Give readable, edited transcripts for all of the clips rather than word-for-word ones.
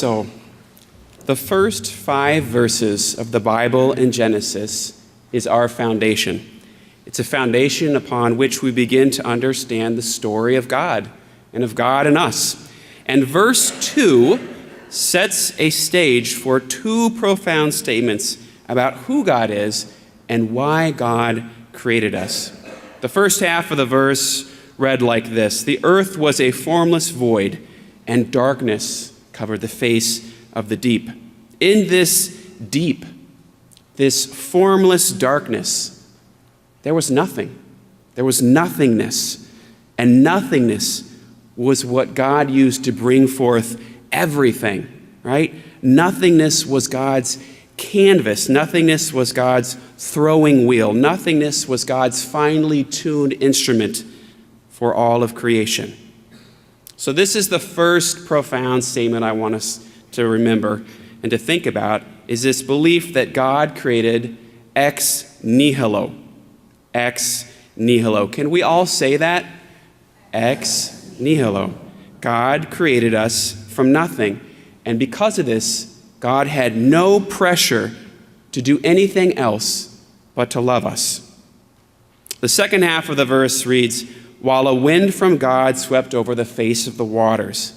So, the first 5 verses of the Bible in Genesis is our foundation. It's a foundation upon which we begin to understand the story of God and of God and us. And verse 2 sets a stage for 2 profound statements about who God is and why God created us. The first half of the verse read like this: "The earth was a formless void, and darkness covered the face of the deep." In this deep, this formless darkness, there was nothing. There was nothingness. And nothingness was what God used to bring forth everything, right? Nothingness was God's canvas. Nothingness was God's throwing wheel. Nothingness was God's finely tuned instrument for all of creation. So this is the first profound statement I want us to remember and to think about, is this belief that God created ex nihilo. Ex nihilo. Can we all say that? Ex nihilo. God created us from nothing. And because of this, God had no pressure to do anything else but to love us. The second half of the verse reads, "While a wind from God swept over the face of the waters."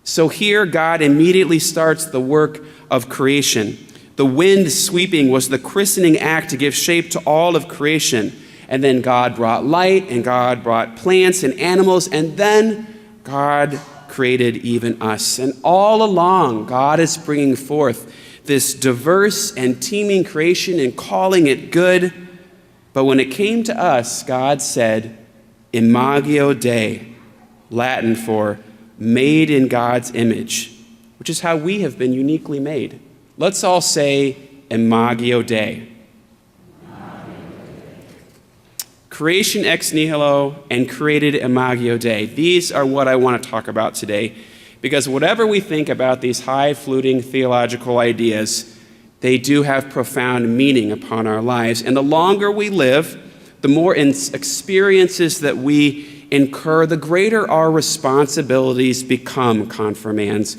So here God immediately starts the work of creation. The wind sweeping was the christening act to give shape to all of creation. And then God brought light, and God brought plants and animals, and then God created even us. And all along, God is bringing forth this diverse and teeming creation and calling it good. But when it came to us, God said, Imago Dei, Latin for made in God's image, which is how we have been uniquely made. Let's all say Imago Dei. Creation ex nihilo and created Imago Dei. These are what I want to talk about today, because whatever we think about these high-fluting theological ideas, they do have profound meaning upon our lives. And the longer we live, the more experiences that we incur, the greater our responsibilities become, confirmands.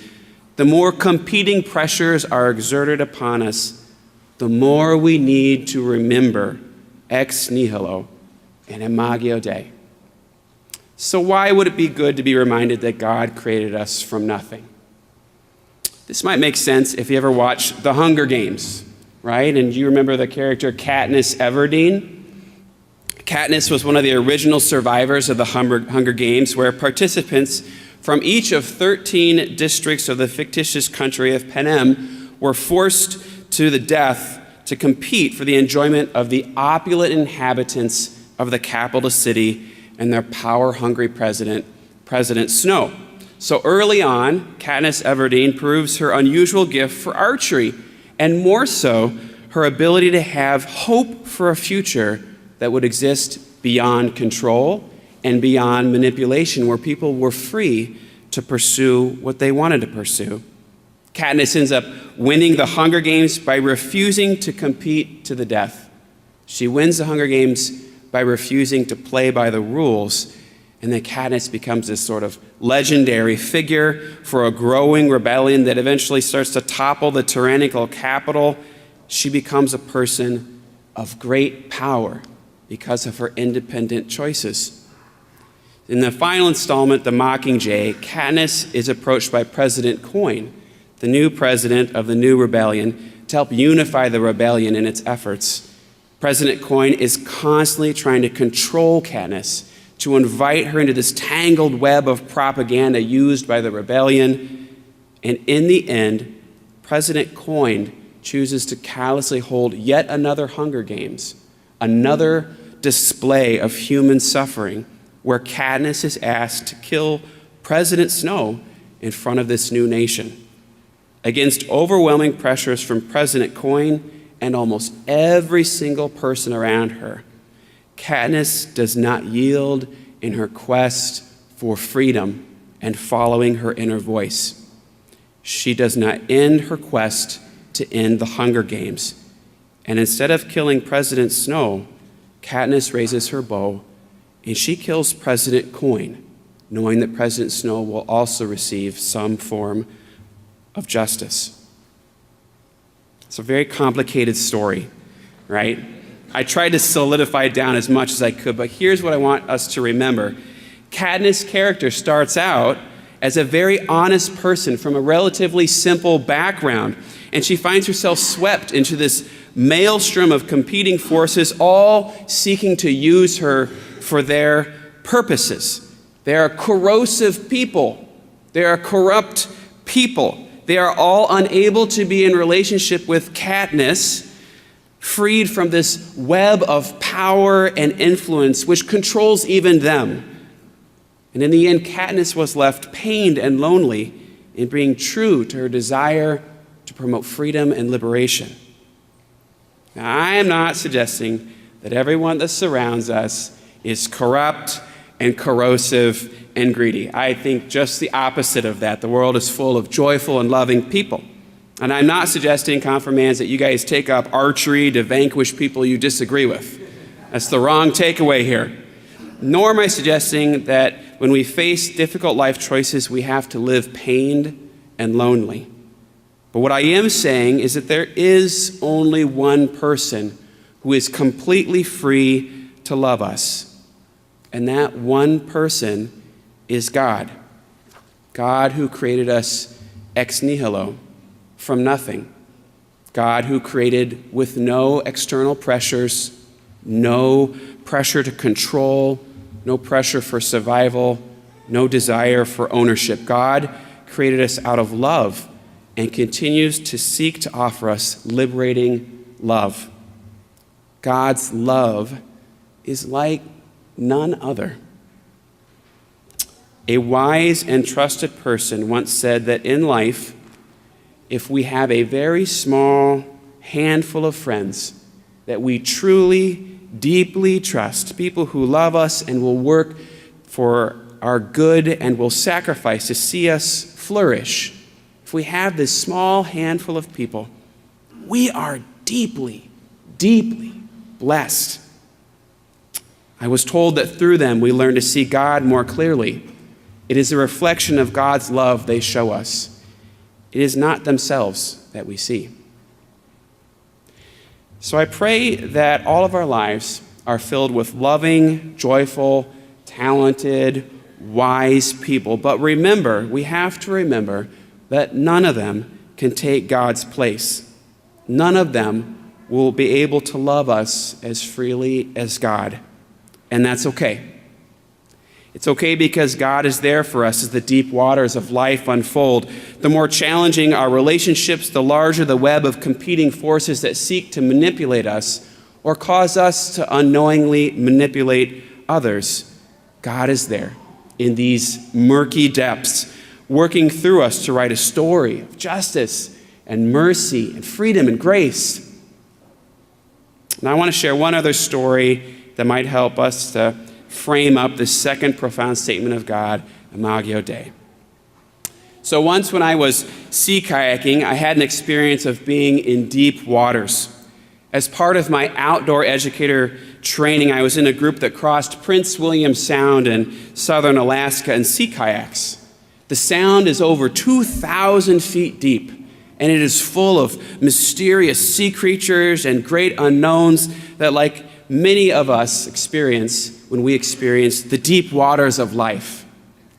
The more competing pressures are exerted upon us, the more we need to remember ex nihilo and Imago Dei. So why would it be good to be reminded that God created us from nothing? This might make sense if you ever watch The Hunger Games, right? And you remember the character Katniss Everdeen? Katniss was one of the original survivors of the Hunger Games, where participants from each of 13 districts of the fictitious country of Panem were forced to the death to compete for the enjoyment of the opulent inhabitants of the capital city and their power-hungry president, President Snow. So early on, Katniss Everdeen proves her unusual gift for archery, and more so, her ability to have hope for a future that would exist beyond control and beyond manipulation, where people were free to pursue what they wanted to pursue. Katniss ends up winning the Hunger Games by refusing to compete to the death. She wins the Hunger Games by refusing to play by the rules, and then Katniss becomes this sort of legendary figure for a growing rebellion that eventually starts to topple the tyrannical capital. She becomes a person of great power because of her independent choices. In the final installment, The Mockingjay, Katniss is approached by President Coin, the new president of the new rebellion, to help unify the rebellion in its efforts. President Coin is constantly trying to control Katniss, to invite her into this tangled web of propaganda used by the rebellion. And in the end, President Coin chooses to callously hold yet another Hunger Games, another display of human suffering, where Katniss is asked to kill President Snow in front of this new nation. Against overwhelming pressures from President Coin and almost every single person around her, Katniss does not yield in her quest for freedom and following her inner voice. She does not end her quest to end the Hunger Games. And instead of killing President Snow, Katniss raises her bow and she kills President Coin, knowing that President Snow will also receive some form of justice. It's a very complicated story, right? I tried to solidify it down as much as I could, but here's what I want us to remember. Katniss' character starts out as a very honest person from a relatively simple background, and she finds herself swept into this maelstrom of competing forces, all seeking to use her for their purposes. They are corrosive people. They are corrupt people. They are all unable to be in relationship with Katniss, freed from this web of power and influence which controls even them. And in the end, Katniss was left pained and lonely in being true to her desire to promote freedom and liberation. Now, I am not suggesting that everyone that surrounds us is corrupt and corrosive and greedy. I think just the opposite of that. The world is full of joyful and loving people. And I'm not suggesting, confirmands, that you guys take up archery to vanquish people you disagree with. That's the wrong takeaway here. Nor am I suggesting that when we face difficult life choices, we have to live pained and lonely. But what I am saying is that there is only one person who is completely free to love us. And that one person is God. God who created us ex nihilo, from nothing. God who created with no external pressures, no pressure to control, no pressure for survival, no desire for ownership. God created us out of love and continues to seek to offer us liberating love. God's love is like none other. A wise and trusted person once said that in life, if we have a very small handful of friends that we truly, deeply trust, people who love us and will work for our good and will sacrifice to see us flourish, if we have this small handful of people, we are deeply, deeply blessed. I was told that through them we learn to see God more clearly. It is a reflection of God's love they show us. It is not themselves that we see. So I pray that all of our lives are filled with loving, joyful, talented, wise people. But remember, we have to remember that none of them can take God's place. None of them will be able to love us as freely as God. And that's okay. It's okay because God is there for us as the deep waters of life unfold. The more challenging our relationships, the larger the web of competing forces that seek to manipulate us or cause us to unknowingly manipulate others. God is there in these murky depths, working through us to write a story of justice and mercy and freedom and grace. And I want to share one other story that might help us to frame up this second profound statement of God, Imago Dei. So once when I was sea kayaking, I had an experience of being in deep waters. As part of my outdoor educator training, I was in a group that crossed Prince William Sound in southern Alaska in sea kayaks. The sound is over 2,000 feet deep, and it is full of mysterious sea creatures and great unknowns that, like many of us experience when we experience the deep waters of life.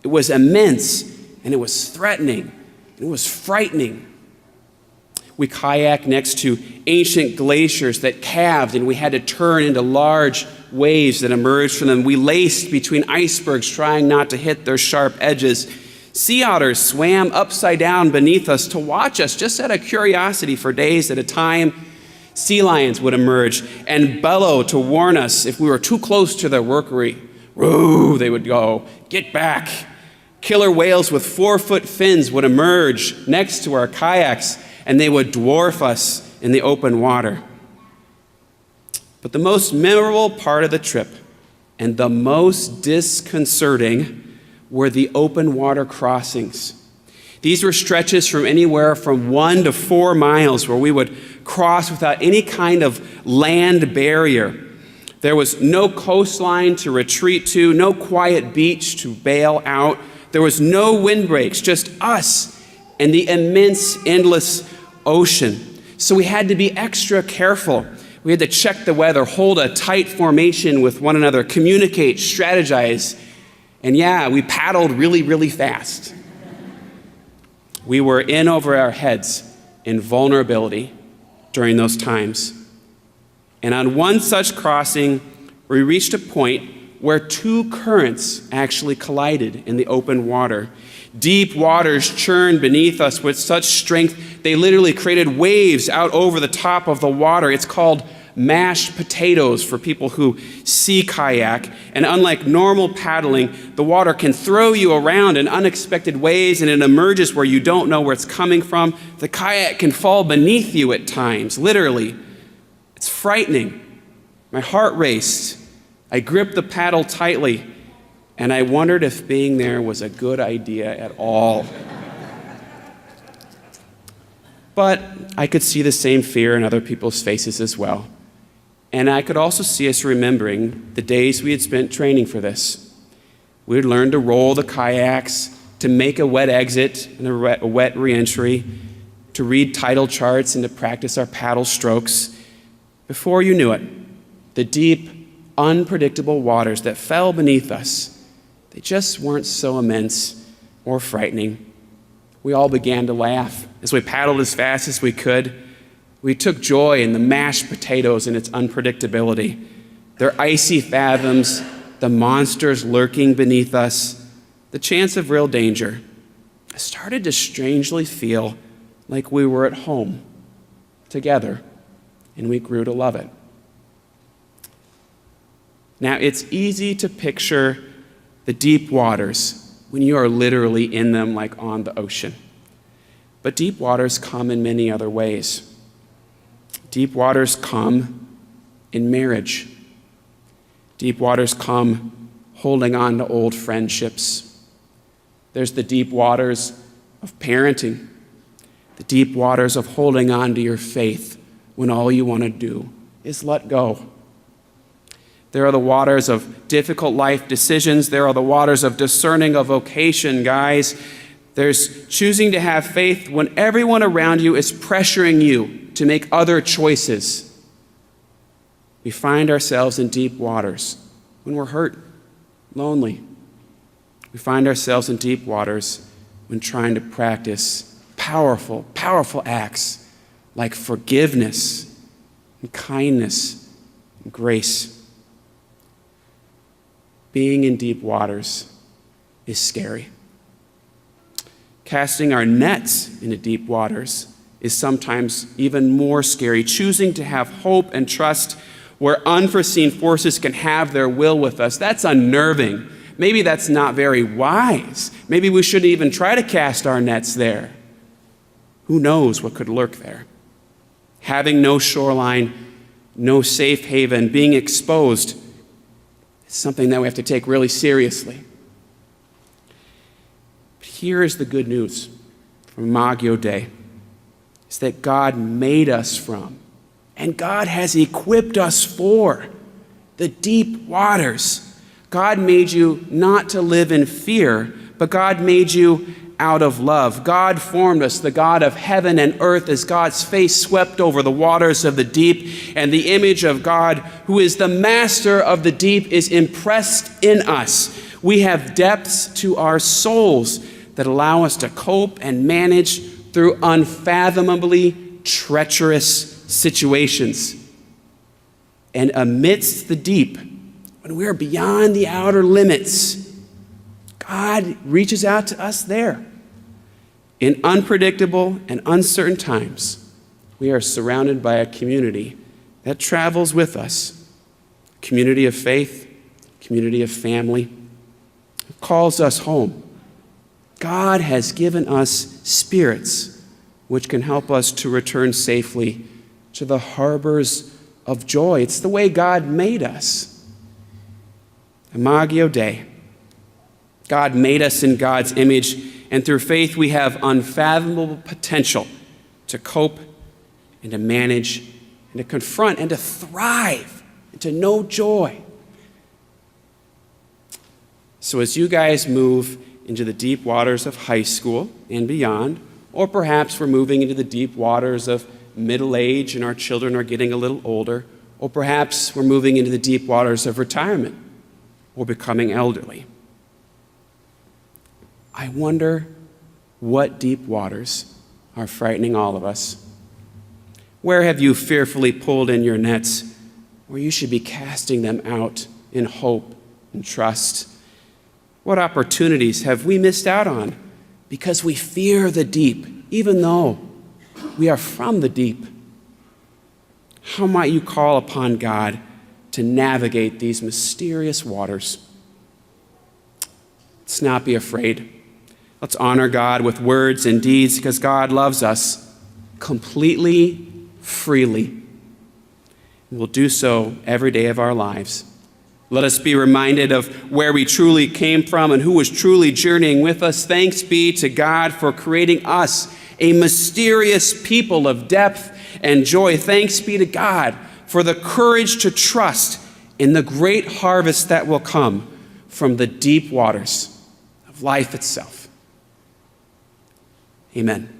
It was immense, and it was threatening, and it was frightening. We kayaked next to ancient glaciers that calved, and we had to turn into large waves that emerged from them. We laced between icebergs, trying not to hit their sharp edges. Sea otters swam upside down beneath us to watch us just out of curiosity for days at a time. Sea lions would emerge and bellow to warn us if we were too close to their workery. Whoa, they would go, get back. Killer whales with 4-foot fins would emerge next to our kayaks, and they would dwarf us in the open water. But the most memorable part of the trip and the most disconcerting were the open water crossings. These were stretches from anywhere from 1 to 4 miles where we would cross without any kind of land barrier. There was no coastline to retreat to, no quiet beach to bail out. There was no windbreaks, just us and the immense, endless ocean. So we had to be extra careful. We had to check the weather, hold a tight formation with one another, communicate, strategize. And yeah, we paddled really, really fast. We were in over our heads in vulnerability during those times. And on one such crossing, we reached a point where two currents actually collided in the open water. Deep waters churned beneath us with such strength, they literally created waves out over the top of the water. It's called mashed potatoes for people who sea kayak. And unlike normal paddling, the water can throw you around in unexpected ways, and it emerges where you don't know where it's coming from. The kayak can fall beneath you at times, literally. It's frightening. My heart raced. I gripped the paddle tightly, and I wondered if being there was a good idea at all. But I could see the same fear in other people's faces as well. And I could also see us remembering the days we had spent training for this. We had learned to roll the kayaks, to make a wet exit and a wet reentry, to read tidal charts and to practice our paddle strokes. Before you knew it, the deep, unpredictable waters that fell beneath us, they just weren't so immense or frightening. We all began to laugh as we paddled as fast as we could. We took joy in the mashed potatoes and its unpredictability, their icy fathoms, the monsters lurking beneath us, the chance of real danger. I started to strangely feel like we were at home together, and we grew to love it. Now, it's easy to picture the deep waters when you are literally in them, like on the ocean. But deep waters come in many other ways. Deep waters come in marriage. Deep waters come holding on to old friendships. There's the deep waters of parenting, the deep waters of holding on to your faith when all you want to do is let go. There are the waters of difficult life decisions. There are the waters of discerning a vocation, guys. There's choosing to have faith when everyone around you is pressuring you to make other choices. We find ourselves in deep waters when we're hurt, lonely. We find ourselves in deep waters when trying to practice powerful, powerful acts like forgiveness and kindness and grace. Being in deep waters is scary. Casting our nets into deep waters is sometimes even more scary. Choosing to have hope and trust where unforeseen forces can have their will with us, that's unnerving. Maybe that's not very wise. Maybe we shouldn't even try to cast our nets there. Who knows what could lurk there? Having no shoreline, no safe haven, being exposed is something that we have to take really seriously. But here is the good news from Imago Dei. Is that God made us from, and God has equipped us for, the deep waters. God made you not to live in fear, but God made you out of love. God formed us, the God of heaven and earth, as God's face swept over the waters of the deep, and the image of God, who is the master of the deep, is impressed in us. We have depths to our souls that allow us to cope and manage through unfathomably treacherous situations. And amidst the deep, when we are beyond the outer limits, God reaches out to us there. In unpredictable and uncertain times, we are surrounded by a community that travels with us, a community of faith, a community of family, who calls us home. God has given us spirits which can help us to return safely to the harbors of joy. It's the way God made us. Imago Dei. God made us in God's image, and through faith we have unfathomable potential to cope and to manage and to confront and to thrive and to know joy. So as you guys move into the deep waters of high school and beyond, Or perhaps we're moving into the deep waters of middle age and our children are getting a little older. Or perhaps we're moving into the deep waters of retirement or becoming elderly. I wonder what deep waters are frightening all of us. Where have you fearfully pulled in your nets where you should be casting them out in hope and trust? What opportunities have we missed out on because we fear the deep, even though we are from the deep? How might you call upon God to navigate these mysterious waters? Let's not be afraid. Let's honor God with words and deeds because God loves us completely, freely. We'll do so every day of our lives. Let us be reminded of where we truly came from and who was truly journeying with us. Thanks be to God for creating us a mysterious people of depth and joy. Thanks be to God for the courage to trust in the great harvest that will come from the deep waters of life itself. Amen.